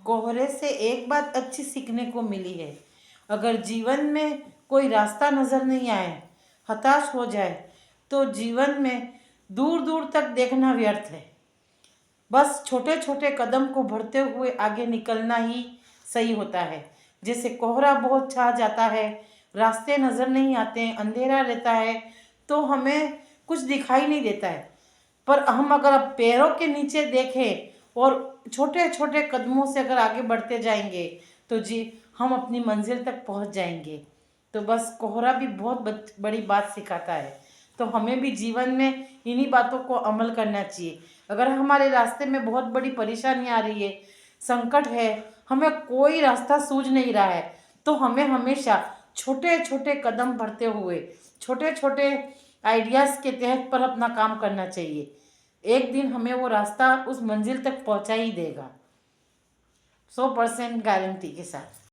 कोहरे से एक बात अच्छी सीखने को मिली है। अगर जीवन में कोई रास्ता नजर नहीं आए, हताश हो जाए, तो जीवन में दूर दूर तक देखना व्यर्थ है। बस छोटे छोटे कदम को बढ़ते हुए आगे निकलना ही सही होता है। जैसे कोहरा बहुत छा जाता है, रास्ते नजर नहीं आते, अंधेरा रहता है, तो हमें कुछ दिखाई नहीं देता है। पर हम अगर अब पैरों के नीचे देखें और छोटे छोटे कदमों से अगर आगे बढ़ते जाएंगे, तो जी हम अपनी मंजिल तक पहुंच जाएंगे। तो बस कोहरा भी बहुत बड़ी बात सिखाता है। तो हमें भी जीवन में इन्हीं बातों को अमल करना चाहिए। अगर हमारे रास्ते में बहुत बड़ी परेशानी आ रही है, संकट है, हमें कोई रास्ता सूझ नहीं रहा है, तो हमें हमेशा छोटे छोटे कदम बढ़ते हुए छोटे छोटे आइडियाज़ के तहत पर अपना काम करना चाहिए। एक दिन हमें वो रास्ता उस मंजिल तक पहुंचा ही देगा, 100% गारंटी के साथ।